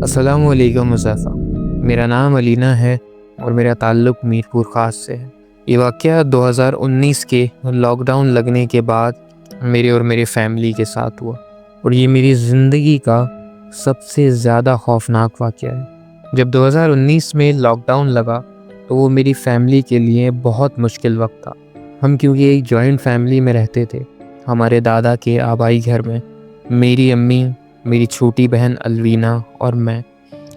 السلام علیکم مصطفیٰ، میرا نام علینا ہے اور میرا تعلق میر پور خاص سے ہے۔ یہ واقعہ 2019 کے لاک ڈاؤن لگنے کے بعد میرے اور میری فیملی کے ساتھ ہوا، اور یہ میری زندگی کا سب سے زیادہ خوفناک واقعہ ہے۔ جب 2019 میں لاک ڈاؤن لگا تو وہ میری فیملی کے لیے بہت مشکل وقت تھا۔ ہم کیونکہ ایک جوائنٹ فیملی میں رہتے تھے، ہمارے دادا کے آبائی گھر میں میری امی، میری چھوٹی بہن الوینا اور میں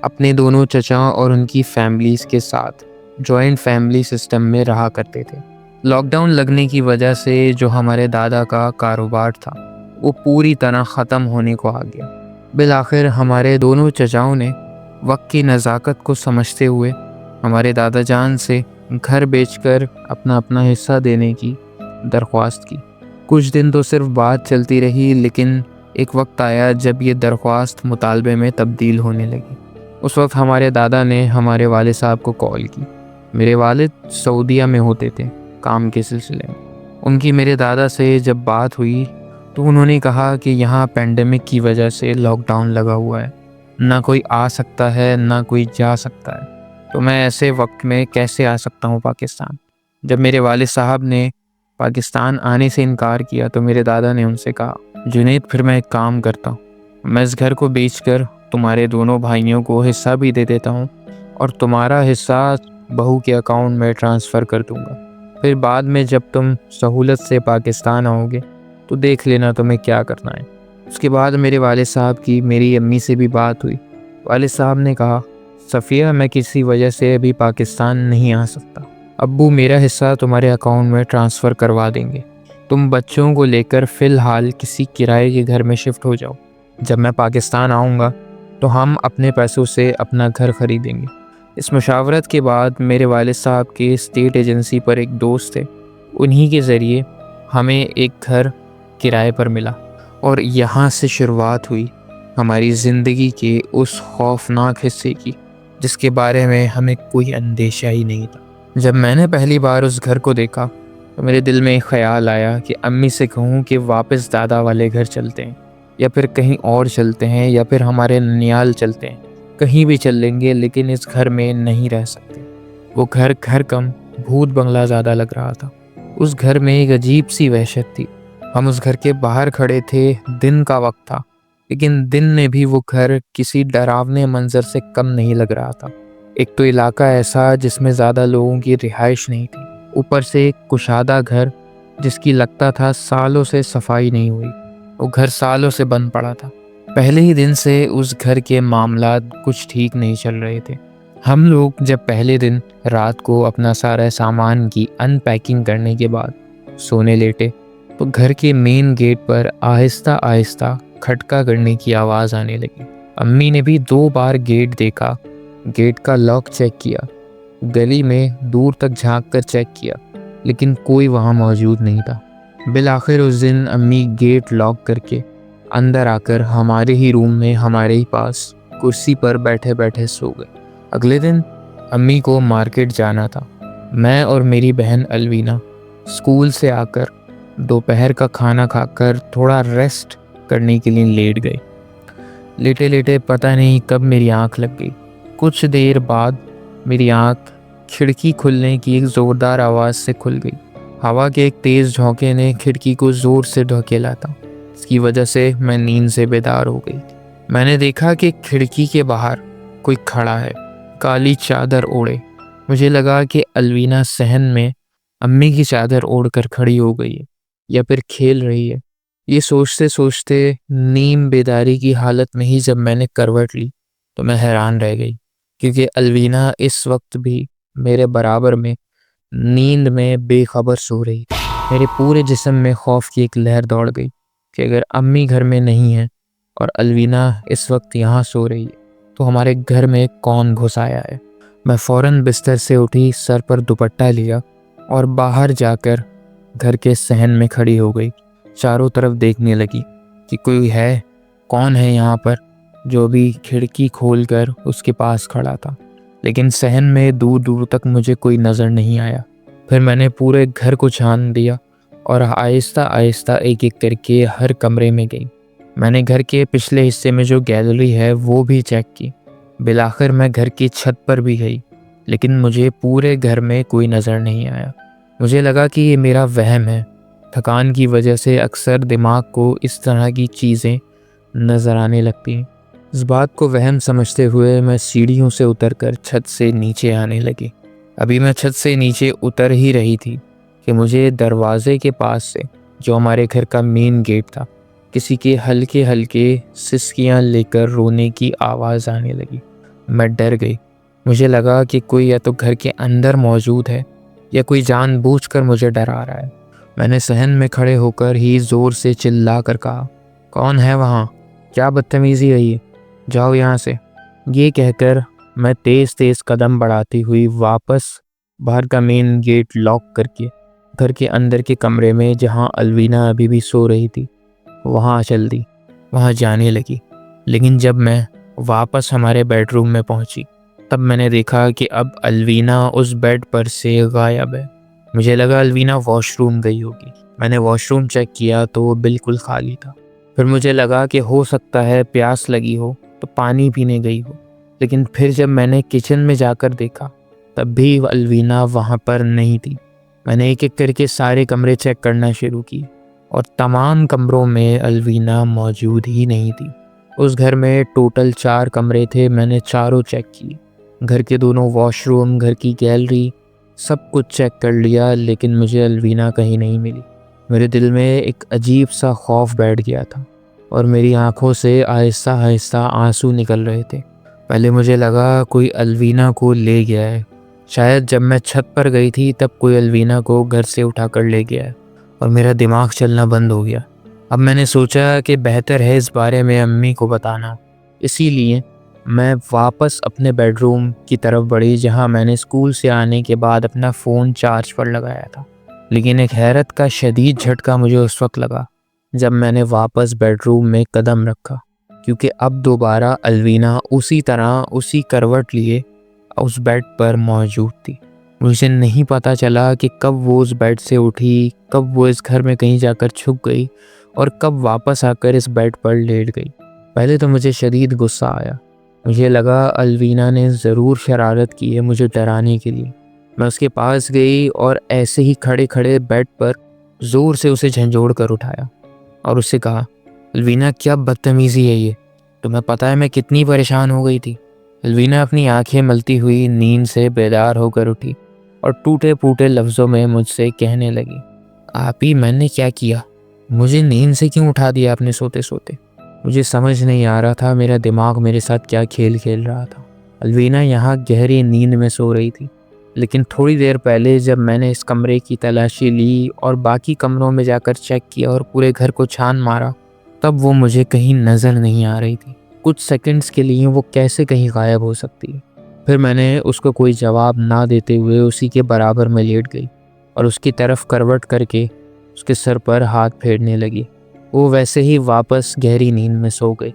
اپنے دونوں چچا اور ان کی فیملیز کے ساتھ جوائنٹ فیملی سسٹم میں رہا کرتے تھے۔ لاک ڈاؤن لگنے کی وجہ سے جو ہمارے دادا کا کاروبار تھا وہ پوری طرح ختم ہونے کو آ گیا۔ بالآخر ہمارے دونوں چچاؤں نے وقت کی نزاکت کو سمجھتے ہوئے ہمارے دادا جان سے گھر بیچ کر اپنا حصہ دینے کی درخواست کی۔ کچھ دن تو صرف بات چلتی رہی، لیکن ایک وقت آیا جب یہ درخواست مطالبے میں تبدیل ہونے لگی۔ اس وقت ہمارے دادا نے ہمارے والد صاحب کو کال کی۔ میرے والد سعودیہ میں ہوتے تھے کام کے سلسلے میں۔ ان کی میرے دادا سے جب بات ہوئی تو انہوں نے کہا کہ یہاں پینڈیمک کی وجہ سے لاک ڈاؤن لگا ہوا ہے، نہ کوئی آ سکتا ہے نہ کوئی جا سکتا ہے، تو میں ایسے وقت میں کیسے آ سکتا ہوں پاکستان۔ جب میرے والد صاحب نے پاکستان آنے سے انکار کیا تو میرے دادا نے ان سے کہا، جنید پھر میں ایک کام کرتا ہوں، میں اس گھر کو بیچ کر تمہارے دونوں بھائیوں کو حصہ بھی دے دیتا ہوں اور تمہارا حصہ بہو کے اکاؤنٹ میں ٹرانسفر کر دوں گا۔ پھر بعد میں جب تم سہولت سے پاکستان آؤ گے تو دیکھ لینا تمہیں کیا کرنا ہے۔ اس کے بعد میرے والد صاحب کی میری امی سے بھی بات ہوئی۔ والد صاحب نے کہا، صفیہ میں کسی وجہ سے ابھی پاکستان نہیں آ سکتا، ابو میرا حصہ تمہارے اکاؤنٹ میں ٹرانسفر کروا دیں گے، تم بچوں کو لے کر فی الحال کسی کرائے کے گھر میں شفٹ ہو جاؤ، جب میں پاکستان آؤں گا تو ہم اپنے پیسوں سے اپنا گھر خریدیں گے۔ اس مشاورت کے بعد میرے والد صاحب کے اسٹیٹ ایجنسی پر ایک دوست تھے، انہی کے ذریعے ہمیں ایک گھر کرائے پر ملا، اور یہاں سے شروعات ہوئی ہماری زندگی کے اس خوفناک حصے کی جس کے بارے میں ہمیں کوئی اندیشہ ہی نہیں تھا۔ جب میں نے پہلی بار اس گھر کو دیکھا تو میرے دل میں ایک خیال آیا کہ امی سے کہوں کہ واپس دادا والے گھر چلتے ہیں، یا پھر کہیں اور چلتے ہیں، یا پھر ہمارے ننیال چلتے ہیں، کہیں بھی چل لیں گے لیکن اس گھر میں نہیں رہ سکتے۔ وہ گھر کم بھوت بنگلہ زیادہ لگ رہا تھا۔ اس گھر میں ایک عجیب سی وحشت تھی۔ ہم اس گھر کے باہر کھڑے تھے، دن کا وقت تھا، لیکن دن میں بھی وہ گھر کسی ڈراونے منظر سے کم نہیں لگ رہا تھا۔ ایک تو علاقہ ایسا جس میں زیادہ لوگوں کی رہائش نہیں تھی، اوپر سے ایک کشادہ گھر جس کی لگتا تھا سالوں سے صفائی نہیں ہوئی۔ وہ گھر سالوں سے بند پڑا تھا۔ پہلے ہی دن سے اس گھر کے معاملات کچھ ٹھیک نہیں چل رہے تھے۔ ہم لوگ جب پہلے دن رات کو اپنا سارا سامان کی ان پیکنگ کرنے کے بعد سونے لیٹے تو گھر کے مین گیٹ پر آہستہ آہستہ کھٹکا کرنے کی آواز آنے لگی۔ امی نے بھی 2 بار گیٹ دیکھا، گیٹ کا لاک چیک کیا، گلی میں دور تک جھانک کر چیک کیا، لیکن کوئی وہاں موجود نہیں تھا۔ بالآخر اس دن امی گیٹ لاک کر کے اندر آ کر ہمارے ہی روم میں ہمارے ہی پاس کرسی پر بیٹھے بیٹھے سو گئے۔ اگلے دن امی کو مارکیٹ جانا تھا۔ میں اور میری بہن الوینا اسکول سے آ کر دوپہر کا کھانا کھا کر تھوڑا ریسٹ کرنے کے لیے لیٹ گئے۔ لیٹے لیٹے پتہ نہیں کب میری آنکھ لگ گئی۔ کچھ دیر بعد میری آنکھ کھڑکی کھلنے کی ایک زوردار آواز سے کھل گئی۔ ہوا کے ایک تیز جھونکے نے کھڑکی کو زور سے ڈھکیلا تھا، اس کی وجہ سے میں نیند سے بیدار ہو گئی۔ میں نے دیکھا کہ کھڑکی کے باہر کوئی کھڑا ہے، کالی چادر اوڑھے۔ مجھے لگا کہ الوینا صحن میں امی کی چادر اوڑھ کر کھڑی ہو گئی ہے یا پھر کھیل رہی ہے۔ یہ سوچتے سوچتے نیم بیداری کی حالت میں ہی جب میں نے کروٹ لی تو میں حیران رہ گئی، کیونکہ الوینا اس وقت بھی میرے برابر میں نیند میں بے خبر سو رہی تھی۔ میرے پورے جسم میں خوف کی ایک لہر دوڑ گئی کہ اگر امی گھر میں نہیں ہے اور الوینا اس وقت یہاں سو رہی ہے تو ہمارے گھر میں کون گھس آیا ہے۔ میں فوراً بستر سے اٹھی، سر پر دوپٹہ لیا اور باہر جا کر گھر کے صحن میں کھڑی ہو گئی۔ چاروں طرف دیکھنے لگی کہ کوئی ہے، کون ہے یہاں پر، جو بھی کھڑکی کھول کر اس کے پاس کھڑا تھا، لیکن صحن میں دور دور تک مجھے کوئی نظر نہیں آیا۔ پھر میں نے پورے گھر کو چھان دیا اور آہستہ آہستہ ایک ایک کر کے ہر کمرے میں گئی۔ میں نے گھر کے پچھلے حصے میں جو گیلری ہے وہ بھی چیک کی، بالآخر میں گھر کی چھت پر بھی گئی، لیکن مجھے پورے گھر میں کوئی نظر نہیں آیا۔ مجھے لگا کہ یہ میرا وہم ہے۔ تھکان کی وجہ سے اکثر دماغ کو اس طرح کی چیزیں نظر آنے لگتی ہیں۔ اس بات کو وہم سمجھتے ہوئے میں سیڑھیوں سے اتر کر چھت سے نیچے آنے لگی۔ ابھی میں چھت سے نیچے اتر ہی رہی تھی کہ مجھے دروازے کے پاس سے، جو ہمارے گھر کا مین گیٹ تھا، کسی کے ہلکے ہلکے سسکیاں لے کر رونے کی آواز آنے لگی۔ میں ڈر گئی۔ مجھے لگا کہ کوئی یا تو گھر کے اندر موجود ہے یا کوئی جان بوجھ کر مجھے ڈرا رہا ہے۔ میں نے صحن میں کھڑے ہو کر ہی زور سے چلا کر کہا، کون ہے وہاں؟ کیا بدتمیزی ہے یہ؟ جاؤ یہاں سے۔ یہ کہہ کر میں تیز تیز قدم بڑھاتی ہوئی واپس باہر کا مین گیٹ لاک کر کے گھر کے اندر کے کمرے میں، جہاں الوینا ابھی بھی سو رہی تھی، وہاں چل دی، وہاں جانے لگی۔ لیکن جب میں واپس ہمارے بیڈ روم میں پہنچی، تب میں نے دیکھا کہ اب الوینا اس بیڈ پر سے غائب ہے۔ مجھے لگا الوینا واش روم گئی ہوگی۔ میں نے واش روم چیک کیا تو وہ بالکل خالی تھا۔ پھر مجھے لگا کہ ہو سکتا ہے پیاس لگی ہو تو پانی پینے گئی ہو، لیکن پھر جب میں نے کچن میں جا کر دیکھا، تب بھی الوینا وہاں پر نہیں تھی۔ میں نے ایک ایک کر کے سارے کمرے چیک کرنا شروع کی اور تمام کمروں میں الوینا موجود ہی نہیں تھی۔ اس گھر میں ٹوٹل 4 کمرے تھے، میں نے چاروں چیک کیے۔ گھر کے دونوں واش روم، گھر کی گیلری، سب کچھ چیک کر لیا، لیکن مجھے الوینا کہیں نہیں ملی۔ میرے دل میں ایک عجیب سا خوف بیٹھ گیا تھا اور میری آنکھوں سے آہستہ آہستہ آنسو نکل رہے تھے۔ پہلے مجھے لگا کوئی الوینا کو لے گیا ہے۔ شاید جب میں چھت پر گئی تھی تب کوئی الوینا کو گھر سے اٹھا کر لے گیا ہے اور میرا دماغ چلنا بند ہو گیا۔ اب میں نے سوچا کہ بہتر ہے اس بارے میں امی کو بتانا۔ اسی لیے میں واپس اپنے بیڈ روم کی طرف بڑھی، جہاں میں نے اسکول سے آنے کے بعد اپنا فون چارج پر لگایا تھا۔ لیکن ایک حیرت کا شدید جھٹکا مجھے اس وقت لگا جب میں نے واپس بیڈ روم میں قدم رکھا، کیونکہ اب دوبارہ الوینا اسی طرح اسی کروٹ لیے اس بیڈ پر موجود تھی۔ مجھے نہیں پتہ چلا کہ کب وہ اس بیڈ سے اٹھی، کب وہ اس گھر میں کہیں جا کر چھپ گئی اور کب واپس آ کر اس بیڈ پر لیٹ گئی۔ پہلے تو مجھے شدید غصہ آیا۔ مجھے لگا الوینا نے ضرور شرارت کی ہے مجھے ڈرانے کے لیے۔ میں اس کے پاس گئی اور ایسے ہی کھڑے کھڑے بیڈ پر زور سے اسے جھنجھوڑ کر اٹھایا اور اس سے کہا، الوینا کیا بدتمیزی ہے یہ؟ تمہیں پتہ ہے میں کتنی پریشان ہو گئی تھی۔ الوینا اپنی آنکھیں ملتی ہوئی نیند سے بیدار ہو کر اٹھی اور ٹوٹے پھوٹے لفظوں میں مجھ سے کہنے لگی، آپ ہی میں نے کیا کیا؟ مجھے نیند سے کیوں اٹھا دیا آپ نے سوتے سوتے؟ مجھے سمجھ نہیں آ رہا تھا میرا دماغ میرے ساتھ کیا کھیل کھیل رہا تھا۔ الوینا یہاں گہری نیند میں سو رہی تھی، لیکن تھوڑی دیر پہلے جب میں نے اس کمرے کی تلاشی لی اور باقی کمروں میں جا کر چیک کیا اور پورے گھر کو چھان مارا، تب وہ مجھے کہیں نظر نہیں آ رہی تھی۔ کچھ سیکنڈز کے لیے وہ کیسے کہیں غائب ہو سکتی ہے؟ پھر میں نے اس کو کوئی جواب نہ دیتے ہوئے اسی کے برابر میں لیٹ گئی اور اس کی طرف کروٹ کر کے اس کے سر پر ہاتھ پھیرنے لگی۔ وہ ویسے ہی واپس گہری نیند میں سو گئی،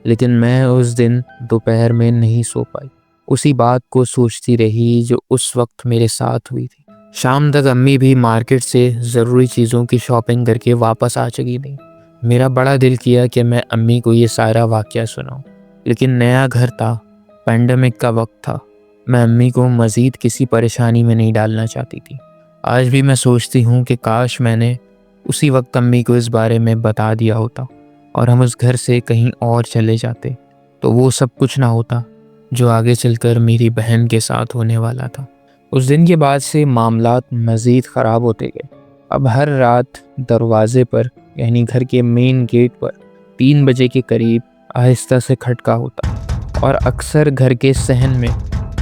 لیکن میں اس دن دوپہر میں نہیں سو پائی۔ اسی بات کو سوچتی رہی جو اس وقت میرے ساتھ ہوئی تھی۔ شام تک امی بھی مارکیٹ سے ضروری چیزوں کی شاپنگ کر کے واپس آ چکی تھی۔ میرا بڑا دل کیا کہ میں امی کو یہ سارا واقعہ سناؤں، لیکن نیا گھر تھا، پینڈیمک کا وقت تھا، میں امی کو مزید کسی پریشانی میں نہیں ڈالنا چاہتی تھی۔ آج بھی میں سوچتی ہوں کہ کاش میں نے اسی وقت امی کو اس بارے میں بتا دیا ہوتا اور ہم اس گھر سے کہیں اور چلے جاتے، تو وہ سب کچھ نہ ہوتا جو آگے چل کر میری بہن کے ساتھ ہونے والا تھا۔ اس دن کے بعد سے معاملات مزید خراب ہوتے گئے۔ اب ہر رات دروازے پر، یعنی گھر کے مین گیٹ پر 3 بجے کے قریب آہستہ سے کھٹکا ہوتا اور اکثر گھر کے صحن میں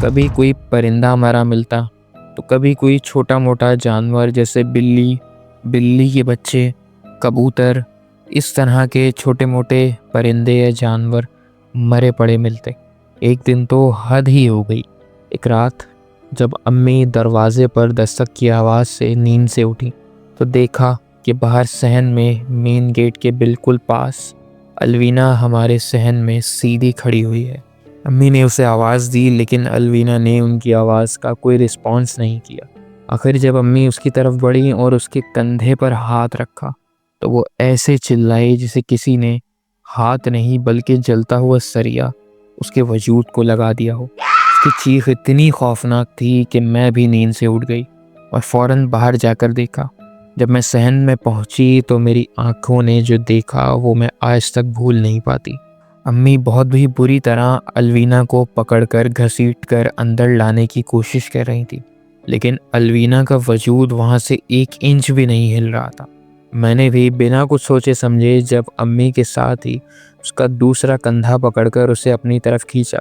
کبھی کوئی پرندہ مرا ملتا تو کبھی کوئی چھوٹا موٹا جانور جیسے بلی کے بچے، کبوتر، اس طرح کے چھوٹے موٹے پرندے یا جانور مرے پڑے ملتے۔ ایک دن تو حد ہی ہو گئی۔ ایک رات جب امی دروازے پر دستک کی آواز سے نیند سے اٹھی تو دیکھا کہ باہر صحن میں مین گیٹ کے بالکل پاس الوینا ہمارے صحن میں سیدھی کھڑی ہوئی ہے۔ امی نے اسے آواز دی، لیکن الوینا نے ان کی آواز کا کوئی رسپانس نہیں کیا۔ آخر جب امی اس کی طرف بڑھی اور اس کے کندھے پر ہاتھ رکھا تو وہ ایسے چلائی جسے کسی نے ہاتھ نہیں بلکہ جلتا ہوا سریا اس کے وجود کو لگا دیا ہو۔ اس کی چیخ اتنی خوفناک تھی کہ میں بھی نیند سے اٹھ گئی اور فوراً باہر جا کر دیکھا۔ جب میں صحن میں پہنچی تو میری آنکھوں نے جو دیکھا وہ میں آج تک بھول نہیں پاتی۔ امی بہت ہی بری طرح الوینا کو پکڑ کر گھسیٹ کر اندر لانے کی کوشش کر رہی تھی، لیکن الوینا کا وجود وہاں سے 1 انچ بھی نہیں ہل رہا تھا۔ میں نے بھی بنا کچھ سوچے سمجھے جب امی کے ساتھ ہی اس کا دوسرا کندھا پکڑ کر اسے اپنی طرف کھینچا،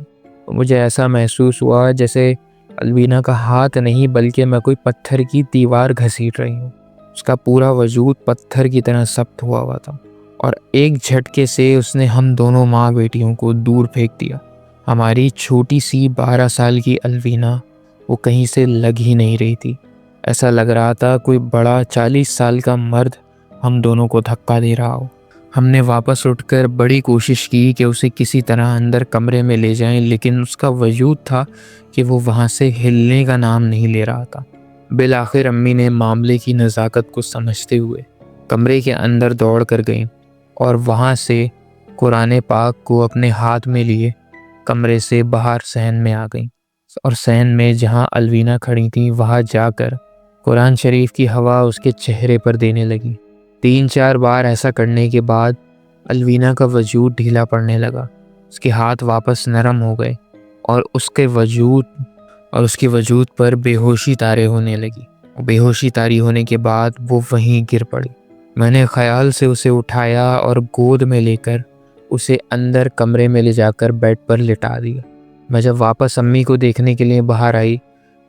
تو مجھے ایسا محسوس ہوا جیسے الوینا کا ہاتھ نہیں بلکہ میں کوئی پتھر کی دیوار گھسیٹ رہی ہوں۔ اس کا پورا وجود پتھر کی طرح سخت ہوا تھا اور ایک جھٹکے سے اس نے ہم دونوں ماں بیٹیوں کو دور پھینک دیا۔ ہماری چھوٹی سی 12 سال کی الوینا وہ کہیں سے لگ ہی نہیں رہی تھی۔ ایسا لگ رہا تھا کوئی بڑا 40 سال کا مرد ہم دونوں کو دھکا دے رہا ہو۔ ہم نے واپس اٹھ کر بڑی کوشش کی کہ اسے کسی طرح اندر کمرے میں لے جائیں، لیکن اس کا وجود تھا کہ وہ وہاں سے ہلنے کا نام نہیں لے رہا تھا۔ بالآخر امی نے معاملے کی نزاکت کو سمجھتے ہوئے کمرے کے اندر دوڑ کر گئیں اور وہاں سے قرآن پاک کو اپنے ہاتھ میں لیے کمرے سے باہر صحن میں آ گئیں اور صحن میں جہاں الوینا کھڑی تھیں وہاں جا کر قرآن شریف کی ہوا اس کے چہرے پر دینے لگی۔ 3-4 بار ایسا کرنے کے بعد الوینا کا وجود ڈھیلا پڑنے لگا، اس کے ہاتھ واپس نرم ہو گئے اور اس کے وجود پر بے ہوشی طاری ہونے لگی۔ بے ہوشی طاری ہونے کے بعد وہ وہیں گر پڑی۔ میں نے خیال سے اسے اٹھایا اور گود میں لے کر اسے اندر کمرے میں لے جا کر بیڈ پر لٹا دیا۔ میں جب واپس امی کو دیکھنے کے لیے باہر آئی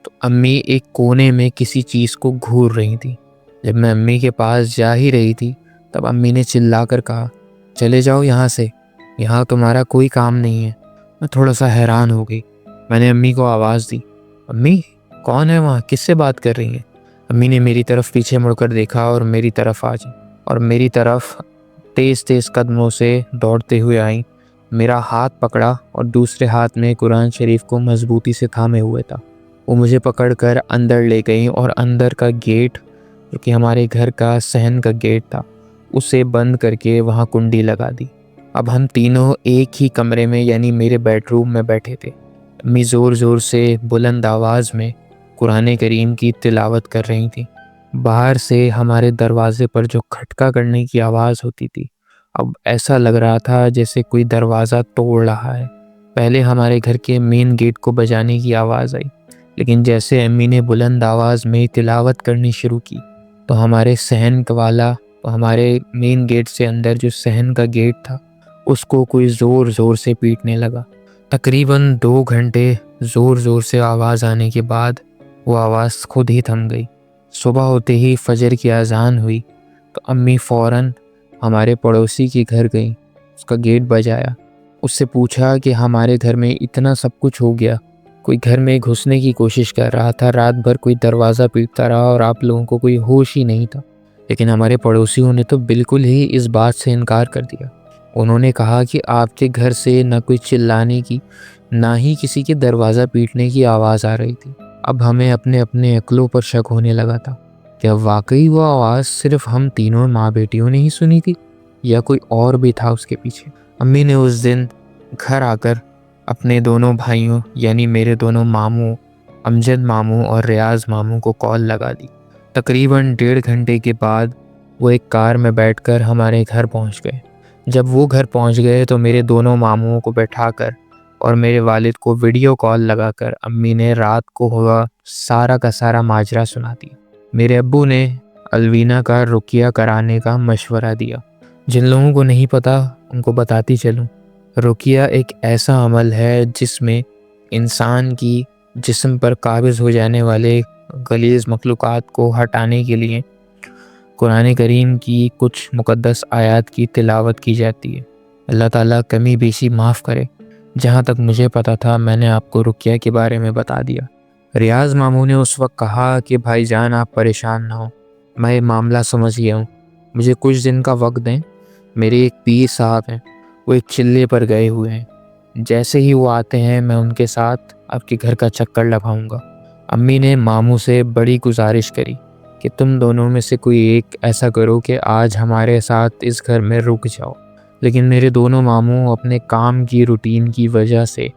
تو امی ایک کونے میں کسی چیز کو گھور رہی تھی۔ جب میں امی کے پاس جا ہی رہی تھی تب امی نے چلا کر کہا، چلے جاؤ یہاں سے، یہاں تمہارا کوئی کام نہیں ہے۔ میں تھوڑا سا حیران ہو گئی۔ میں نے امی کو آواز دی، امی کون ہے وہاں، کس سے بات کر رہی ہیں؟ امی نے میری طرف پیچھے مڑ کر دیکھا اور میری طرف تیز تیز قدموں سے دوڑتے ہوئے آئیں، میرا ہاتھ پکڑا اور دوسرے ہاتھ میں قرآن شریف کو مضبوطی سے تھامے ہوئے تھا۔ وہ مجھے پکڑ کر اندر لے گئیں اور اندر کا گیٹ جو کہ ہمارے گھر کا صحن کا گیٹ تھا اسے بند کر کے وہاں کنڈی لگا دی۔ اب ہم تینوں ایک ہی کمرے میں یعنی میرے بیڈ روم میں بیٹھے تھے۔ امی زور زور سے بلند آواز میں قرآن کریم کی تلاوت کر رہی تھیں۔ باہر سے ہمارے دروازے پر جو کھٹکا کرنے کی آواز ہوتی تھی اب ایسا لگ رہا تھا جیسے کوئی دروازہ توڑ رہا ہے۔ پہلے ہمارے گھر کے مین گیٹ کو بجانے کی آواز آئی، لیکن جیسے امی نے بلند آواز میں تلاوت کرنی شروع کی تو ہمارے مین گیٹ سے اندر جو صحن کا گیٹ تھا اس کو کوئی زور زور سے پیٹنے لگا۔ تقریباً 2 گھنٹے زور زور سے آواز آنے کے بعد وہ آواز خود ہی تھم گئی۔ صبح ہوتے ہی فجر کی اذان ہوئی تو امی فوراً ہمارے پڑوسی کے گھر گئیں، اس کا گیٹ بجایا، اس سے پوچھا کہ ہمارے گھر میں اتنا سب کچھ ہو گیا، کوئی گھر میں گھسنے کی کوشش کر رہا تھا، رات بھر کوئی دروازہ پیٹتا رہا اور آپ لوگوں کو کوئی ہوش ہی نہیں تھا۔ لیکن ہمارے پڑوسیوں نے تو بالکل ہی اس بات سے انکار کر دیا۔ انہوں نے کہا کہ آپ کے گھر سے نہ کوئی چلانے کی نہ ہی کسی کے دروازہ پیٹنے کی آواز آ رہی تھی۔ اب ہمیں اپنے عقلوں پر شک ہونے لگا تھا، کیا واقعی وہ آواز صرف ہم تینوں ماں بیٹیوں نے ہی سنی تھی یا کوئی اور بھی تھا اس کے پیچھے؟ امی نے اس دن گھر آ کر اپنے دونوں بھائیوں یعنی میرے دونوں ماموں امجد ماموں اور ریاض ماموں کو کال لگا دی۔ تقریباً 1.5 گھنٹے کے بعد وہ ایک کار میں بیٹھ کر ہمارے گھر پہنچ گئے۔ جب وہ گھر پہنچ گئے تو میرے دونوں ماموں کو بیٹھا کر اور میرے والد کو ویڈیو کال لگا کر امی نے رات کو ہوا سارا کا سارا ماجرا سنا دیا۔ میرے ابو نے الوینا کا رقیہ کرانے کا مشورہ دیا۔ جن لوگوں کو نہیں پتہ ان کو بتاتی چلوں، رقیہ ایک ایسا عمل ہے جس میں انسان کی جسم پر قابض ہو جانے والے غلیظ مخلوقات کو ہٹانے کے لیے قرآن کریم کی کچھ مقدس آیات کی تلاوت کی جاتی ہے۔ اللہ تعالیٰ کمی بیشی معاف کرے۔ جہاں تک مجھے پتا تھا میں نے آپ کو رقیہ کے بارے میں بتا دیا۔ ریاض ماموں نے اس وقت کہا کہ بھائی جان آپ پریشان نہ ہوں، میں یہ معاملہ سمجھ گیا ہوں، مجھے کچھ دن کا وقت دیں۔ میرے ایک پیر صاحب ہیں، وہ ایک چلے پر گئے ہوئے ہیں، جیسے ہی وہ آتے ہیں میں ان کے ساتھ آپ کے گھر کا چکر لگاؤں گا۔ امی نے ماموں سے بڑی گزارش کری کہ تم دونوں میں سے کوئی ایک ایسا کرو کہ آج ہمارے ساتھ اس گھر میں رک جاؤ۔ لیکن میرے دونوں ماموں اپنے کام کی روٹین کی وجہ سے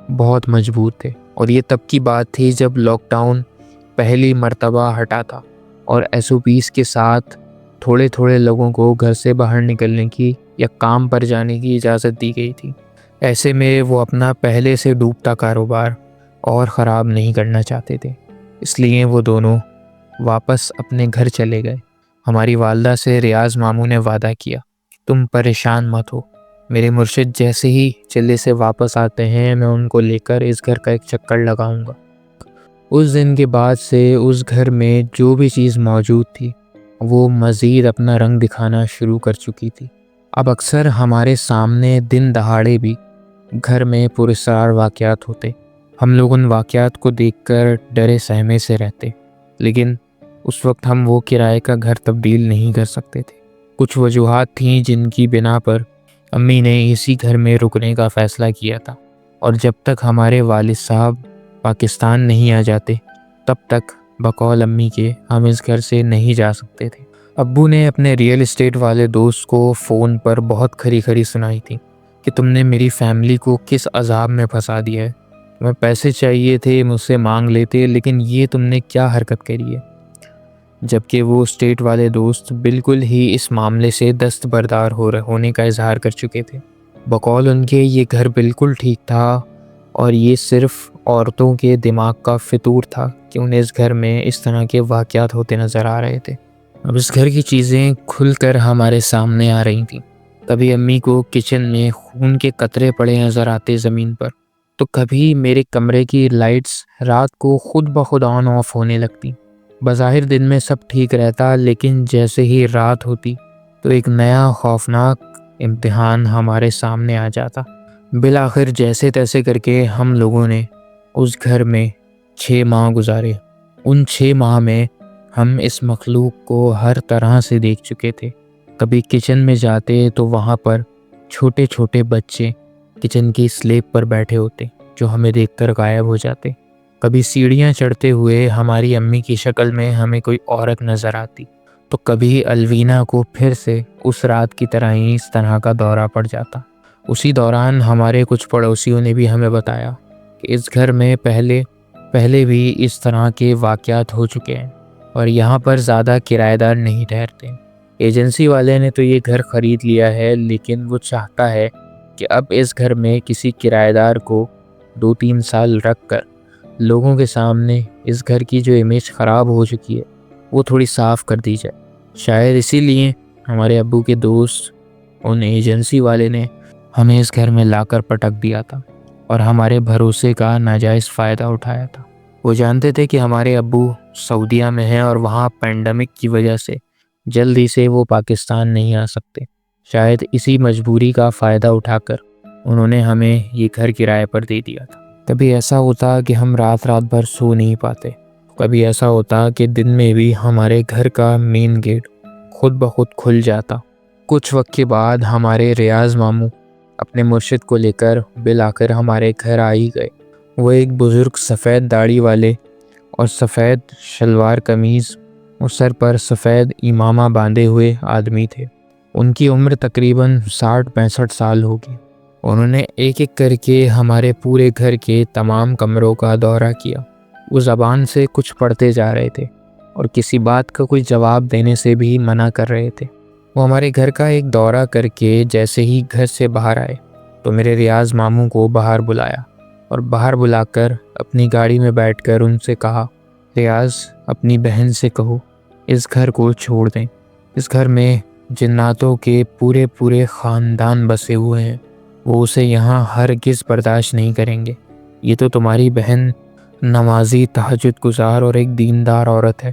بہت مجبور تھے، اور یہ تب کی بات تھی جب لاک ڈاؤن پہلی مرتبہ ہٹا تھا اور SOPs کے ساتھ تھوڑے تھوڑے لوگوں کو گھر سے باہر نکلنے کی یا کام پر جانے کی اجازت دی گئی تھی۔ ایسے میں وہ اپنا پہلے سے ڈوبتا کاروبار اور خراب نہیں کرنا چاہتے تھے، اس لیے وہ دونوں واپس اپنے گھر چلے گئے۔ ہماری والدہ سے ریاض ماموں نے وعدہ کیا، تم پریشان مت ہو، میرے مرشد جیسے ہی چلے سے واپس آتے ہیں میں ان کو لے کر اس گھر کا ایک چکر لگاؤں گا۔ اس دن کے بعد سے اس گھر میں جو بھی چیز موجود تھی وہ مزید اپنا رنگ دکھانا شروع کر چکی تھی۔ اب اکثر ہمارے سامنے دن دہاڑے بھی گھر میں پراسرار واقعات ہوتے، ہم لوگ ان واقعات کو دیکھ کر ڈرے سہمے سے رہتے، لیکن اس وقت ہم وہ کرائے کا گھر تبدیل نہیں کر سکتے تھے۔ کچھ وجوہات تھیں جن کی بنا پر امی نے اسی گھر میں رکنے کا فیصلہ کیا تھا، اور جب تک ہمارے والد صاحب پاکستان نہیں آ جاتے تب تک بقول امی کے ہم اس گھر سے نہیں جا سکتے تھے۔ ابو نے اپنے ریئل اسٹیٹ والے دوست کو فون پر بہت کھری کھری سنائی تھی کہ تم نے میری فیملی کو کس عذاب میں پھنسا دیا ہے، تمہیں پیسے چاہیے تھے مجھ سے مانگ لیتے، لیکن یہ تم نے کیا حرکت کری ہے۔ جبکہ وہ اسٹیٹ والے دوست بالکل ہی اس معاملے سے دستبردار ہونے کا اظہار کر چکے تھے۔ بقول ان کے یہ گھر بالکل ٹھیک تھا اور یہ صرف عورتوں کے دماغ کا فطور تھا کہ انہیں اس گھر میں اس طرح کے واقعات ہوتے نظر آ رہے تھے۔ اب اس گھر کی چیزیں کھل کر ہمارے سامنے آ رہی تھیں۔ کبھی امی کو کچن میں خون کے قطرے پڑے نظر آتے زمین پر، تو کبھی میرے کمرے کی لائٹس رات کو خود بخود آن آف ہونے لگتی۔ بظاہر دن میں سب ٹھیک رہتا، لیکن جیسے ہی رات ہوتی تو ایک نیا خوفناک امتحان ہمارے سامنے آ جاتا۔ بالآخر جیسے تیسے کر کے ہم لوگوں نے اس گھر میں 6 ماہ گزارے۔ ان 6 ماہ میں ہم اس مخلوق کو ہر طرح سے دیکھ چکے تھے۔ کبھی کچن میں جاتے تو وہاں پر چھوٹے چھوٹے بچے کچن کی سلیب پر بیٹھے ہوتے جو ہمیں دیکھ کر غائب ہو جاتے۔ کبھی سیڑھیاں چڑھتے ہوئے ہماری امی کی شکل میں ہمیں کوئی عورت نظر آتی، تو کبھی الوینا کو پھر سے اس رات کی طرح ہی اس طرح کا دورہ پڑ جاتا۔ اسی دوران ہمارے کچھ پڑوسیوں نے بھی ہمیں بتایا کہ اس گھر میں پہلے بھی اس طرح کے واقعات ہو چکے ہیں اور یہاں پر زیادہ کرایہ دار نہیں ٹھہرتے۔ ایجنسی والے نے تو یہ گھر خرید لیا ہے، لیکن وہ چاہتا ہے کہ اب اس گھر میں کسی کرایہ دار کو 2-3 سال رکھ کر لوگوں کے سامنے اس گھر کی جو امیج خراب ہو چکی ہے وہ تھوڑی صاف کر دی جائے۔ شاید اسی لیے ہمارے ابو کے دوست ان ایجنسی والے نے ہمیں اس گھر میں لا کر پٹک دیا تھا اور ہمارے بھروسے کا ناجائز فائدہ اٹھایا تھا۔ وہ جانتے تھے کہ ہمارے ابو سعودیہ میں ہیں اور وہاں پینڈیمک کی وجہ سے جلدی سے وہ پاکستان نہیں آ سکتے۔ شاید اسی مجبوری کا فائدہ اٹھا کر انہوں نے ہمیں یہ گھر کرائے پر دے دیا تھا۔ کبھی ایسا ہوتا کہ ہم رات بھر سو نہیں پاتے، کبھی ایسا ہوتا کہ دن میں بھی ہمارے گھر کا مین گیٹ خود بخود کھل جاتا۔ کچھ وقت کے بعد ہمارے ریاض ماموں اپنے مرشد کو لے کر بالآخر ہمارے گھر آ ہی گئے۔ وہ ایک بزرگ سفید داڑھی والے اور سفید شلوار قمیض اور سر پر سفید امامہ باندھے ہوئے آدمی تھے۔ ان کی عمر تقریباً 60-65 سال ہوگی۔ انہوں نے ایک ایک کر کے ہمارے پورے گھر کے تمام کمروں کا دورہ کیا۔ وہ زبان سے کچھ پڑھتے جا رہے تھے اور کسی بات کا کوئی جواب دینے سے بھی منع کر رہے تھے۔ وہ ہمارے گھر کا ایک دورہ کر کے جیسے ہی گھر سے باہر آئے تو میرے ریاض ماموں کو باہر بلایا اور باہر بلا کر اپنی گاڑی میں بیٹھ کر ان سے کہا، ریاض اپنی بہن سے کہو اس گھر کو چھوڑ دیں، اس گھر میں جناتوں کے پورے خاندان بسے ہوئے ہیں، وہ اسے یہاں ہرگز برداشت نہیں کریں گے۔ یہ تو تمہاری بہن نمازی، تہجد گزار اور ایک دیندار عورت ہے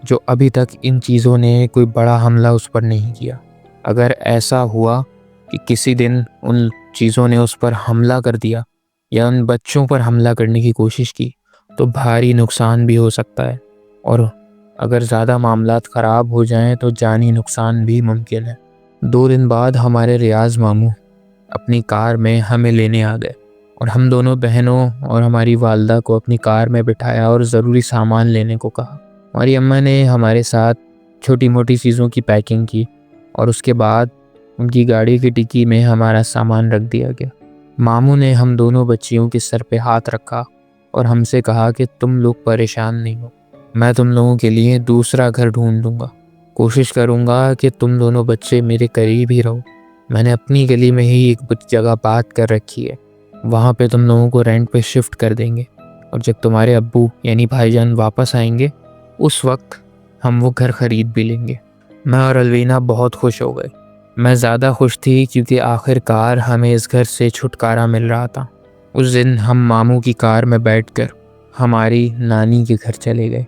جو ابھی تک ان چیزوں نے کوئی بڑا حملہ اس پر نہیں کیا۔ اگر ایسا ہوا کہ کسی دن ان چیزوں نے اس پر حملہ کر دیا یا ان بچوں پر حملہ کرنے کی کوشش کی تو بھاری نقصان بھی ہو سکتا ہے، اور اگر زیادہ معاملات خراب ہو جائیں تو جانی نقصان بھی ممکن ہے۔ 2 دن بعد ہمارے ریاض ماموں اپنی کار میں ہمیں لینے آ گئے اور ہم دونوں بہنوں اور ہماری والدہ کو اپنی کار میں بٹھایا اور ضروری سامان لینے کو کہا۔ ہماری اماں نے ہمارے ساتھ چھوٹی موٹی چیزوں کی پیکنگ کی اور اس کے بعد ان کی گاڑی کی ڈگی میں ہمارا سامان رکھ دیا گیا۔ ماموں نے ہم دونوں بچیوں کے سر پہ ہاتھ رکھا اور ہم سے کہا کہ تم لوگ پریشان نہیں ہو، میں تم لوگوں کے لیے دوسرا گھر ڈھونڈ دوں گا، کوشش کروں گا کہ تم دونوں بچے میرے قریب ہی رہو۔ میں نے اپنی گلی میں ہی ایک جگہ بات کر رکھی ہے، وہاں پہ تم لوگوں کو رینٹ پہ شفٹ کر دیں گے، اور جب تمہارے ابو یعنی بھائی جان واپس آئیں گے اس وقت ہم وہ گھر خرید بھی لیں گے۔ میں اور الوینا بہت خوش ہو گئے۔ میں زیادہ خوش تھی کیونکہ آخر کار ہمیں اس گھر سے چھٹکارا مل رہا تھا۔ اس دن ہم ماموں کی کار میں بیٹھ کر ہماری نانی کے گھر چلے گئے۔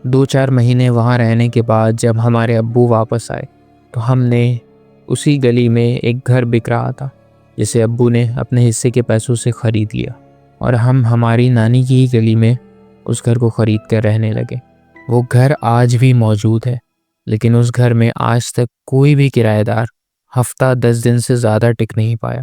2-4 مہینے وہاں رہنے کے بعد جب ہمارے ابو واپس آئے تو ہم نے اسی گلی میں ایک گھر بک رہا تھا جسے ابو نے اپنے حصے کے پیسوں سے خرید لیا، اور ہم ہماری نانی کی ہی گلی میں اس گھر کو خرید کر رہنے لگے۔ وہ گھر آج بھی موجود ہے، لیکن اس گھر میں آج تک کوئی بھی کرایہ دار ہفتہ 10 دن سے زیادہ ٹک نہیں پایا۔